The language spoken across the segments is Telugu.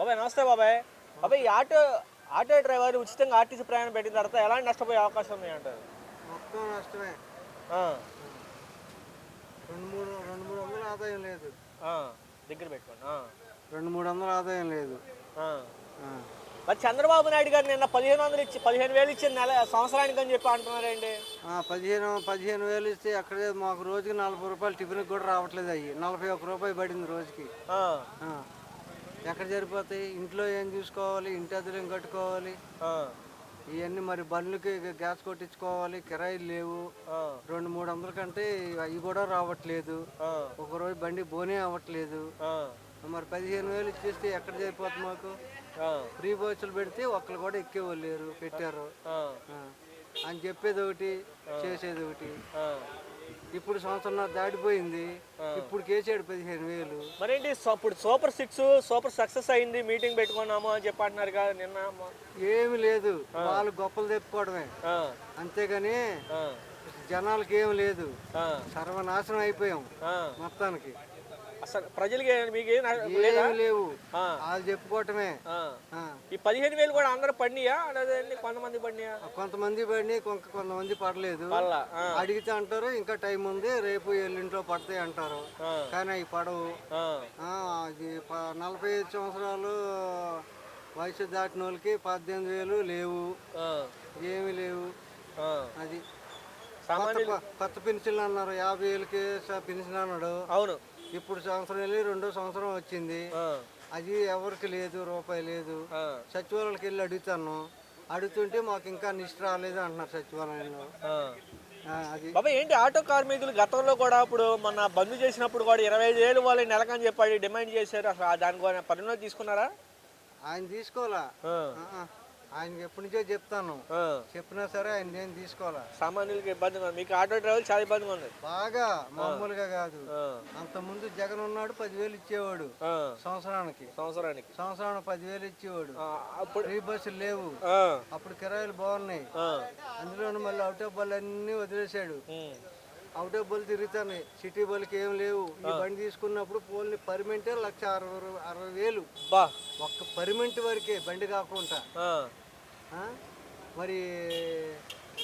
బాబాయ్ నమస్తే బాబాయ్. బాబాయ్ ఈ ఆటో డ్రైవర్ ఉచితంగా ఆర్టీసీ ప్రయాణం పెట్టిన తర్వాత ఎలాంటి నష్టపోయే అవకాశం ఉన్నాయి అంటారు? మొత్తం నష్టమే. ఆ, 200 ఆదాయం లేదు. ఆ, దగ్గర పెట్టుకోండి. 200 ఆదాయం లేదు. ఆ. ఆ. మరి చంద్రబాబు నాయుడు గారు నిన్న 1500 ఇచ్చి 15,000 ఇచ్చి సంవత్సరానికి అని చెప్పి అంటున్నారండి. 15,000 ఇస్తే అక్కడే మాకు రోజుకి 40 రూపాయలు టిఫిన్కి కూడా రావట్లేదు. అయ్యి 41 రూపాయలు పడింది రోజుకి. ఆ, ఆ. ఎక్కడ సరిపోతాయి? ఇంట్లో ఏం చూసుకోవాలి, ఇంటి అద్దెలు ఏం కట్టుకోవాలి, ఆ, ఇవన్నీ మరి బండ్లకి గ్యాస్ కొట్టించుకోవాలి, కిరాయిలు లేవు. ఆ, 200-300 కంటే అవి కూడా రావట్లేదు. ఆ, ఒకరోజు బండి బోనే అవ్వట్లేదు. ఆ, మరి 15,000 ఇచ్చేస్తే ఎక్కడ సరిపోతుంది మాకు? ఆ, ఫ్రీ బస్సులు పెడితే ఒక్కరు కూడా ఎక్కేవాళ్ళు లేరు, పెట్టారు. ఆ, ఆ. అని చెప్పేది ఒకటి, చేసేది ఒకటి. ఆ. ఇప్పుడు సంవత్సరం దాటిపోయింది, ఇప్పుడు కేసాడు 15,000. మరేంటి ఇప్పుడు సూపర్ 6 సూపర్ సక్సెస్ అయింది, మీటింగ్ పెట్టుకున్నాము అని చెప్పి అంటున్నారు కదా నిన్న. ఏమి లేదు, వాళ్ళు గొప్పలు తెప్పుకోవడమే, ఆ, అంతేగాని ఆ, జనాలకి ఏమి లేదు. ఆ, సర్వనాశనం అయిపోయాం ఆ. మొత్తానికి. అసలు ప్రజలకి మీకు లేదా? ఏమి లేవు, ఆ, వాళ్ళు చెప్పుకోవటమే. ఆ. ఆ. ఈ 15,000 కూడా అందరూ పడినాయా లేదండి కొంతమంది పడినాయా? కొంతమంది పడి కొంతమంది పడలేదు. పర్లా. ఆ, అడిగితే అంటారు ఇంకా టైం ఉంది, రేపు ఎల్లుంట్లో పడతాయి అంటారు. ఆ, కానీ అవి పడవు. ఆ, అది 45 సంవత్సరాలు వయసు దాటిన వాళ్ళకి 18,000 లేవు, ఆ, ఏమి లేవు. ఆ. అది సామాన్యులు. కొత్త పెన్షన్లు అన్నారు, 50,000కి పెన్షన్ అన్నాడు. అవును. ఇప్పుడు సంవత్సరం వెళ్ళి 2వ సంవత్సరం వచ్చింది, ఆ, అది ఎవరికి లేదు, రూపాయి లేదు. ఆ, సచివాలయానికి వెళ్ళి అడుగుతుంటే మాకు ఇంకా లిస్ట్ రాలేదు అంటున్నారు సచివాలయంలో. ఆ. అది బాబా ఏంటి ఆటో కార్మికులు గతంలో కూడా ఇప్పుడు మొన్న బంద్ చేసినప్పుడు కూడా 25,000 వాళ్ళు నెలకని చెప్పి డిమాండ్ చేశారు. అసలు దానికి పరిణామం తీసుకున్నారా? ఆయన తీసుకోవాలా. ఆ, ఆయనకి ఎప్పటి నుంచో చెప్తాను, ఆ. చెప్పినా సరే ఆయన నేను తీసుకోవాలా. సామాన్యులకి ఇబ్బందిగా ఉంది, మీకు ఆటో డ్రైవర్ చాలా ఇబ్బందిగా ఉంది. బాగా మామూలుగా కాదు. ఆ, అంత ముందు జగన్ ఉన్నాడు, 10,000 ఇచ్చేవాడు ఆ. సంవత్సరానికి. సంవత్సరానికి. 10,000 ఇచ్చేవాడు. ఆ, అప్పుడు. ఫ్రీ బస్సులు లేవు, ఆ, అప్పుడు కిరాయిలు బాగున్నాయి. ఆ. అందులోనూ మళ్ళీ అవుట్ ఆఫ్ బల్ అన్ని వదిలేశాడు. ఉమ్. అవుట్ ఆఫ్ బల్ తిరుగుతాయి, సిటీ బల్కి ఏం లేవు. ఈ బండి తీసుకున్నప్పుడు పోల్ని పర్మెంటే 1,60,000. బా. ఒక్క పర్మెంట్ వరకే, బండి కాకుండా. ఆ, ఆ? మరి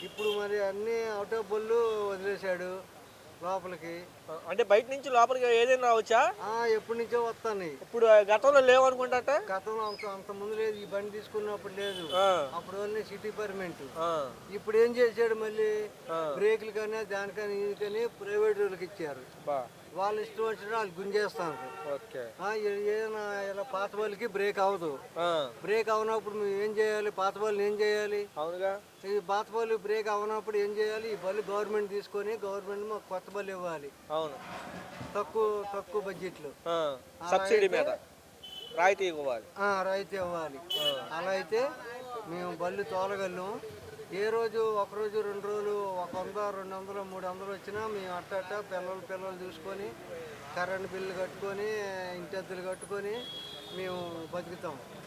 ఇప్పుడు మరి అన్ని అవుట్ ఆఫ్ బళ్ళు వదిలేశాడు లోపలికి. అంటే బయట నుంచి లోపలికి ఏదైనా రావచ్చా? ఎప్పటి నుంచో వస్తాయి. ఇప్పుడు గతంలో లేవనుకుంటాట. గతంలో అంత ముందు లేదు, ఈ బండి తీసుకున్నప్పుడు లేదు. ఆ, అప్పుడు ఓన్లీ సిటీ పర్మెంట్. ఆ, ఇప్పుడు ఏం చేశాడు మళ్ళీ? ఆ. బ్రేకులు కానీ దానికని ఇది ప్రైవేట్ వాళ్ళకి ఇచ్చారు. బా. వాళ్ళు ఇష్టం వచ్చిన వాళ్ళు గుంజేస్తారు. ఓకే. ఏదైనా ఇలా పాత వాళ్ళకి బ్రేక్ అవ్వదు. ఆ, బ్రేక్ అవనప్పుడు మేము ఏం చేయాలి? పాత వాళ్ళు ఏం చేయాలి? అవునుగా. ఈ పాత బళ్ళు బ్రేక్ అవనప్పుడు ఏం చేయాలి? ఈ బళ్ళు గవర్నమెంట్ తీసుకొని గవర్నమెంట్ మాకు కొత్త బళ్ళు ఇవ్వాలి, అవును. తక్కువ బడ్జెట్లో. ఆ, సబ్సిడీ మీద రాయితీ ఇవ్వాలి. రాయితీ ఇవ్వాలి. అలా అయితే మేము బళ్ళు తోలగలం. ఏ రోజు ఒకరోజు 2 రోజులు 100, 200, 300 వచ్చినా మేము అట్ట పిల్లలు చూసుకొని కరెంట్ బిల్లు కట్టుకొని ఇంటి అద్దెలు కట్టుకొని మేము బతుకుతాం.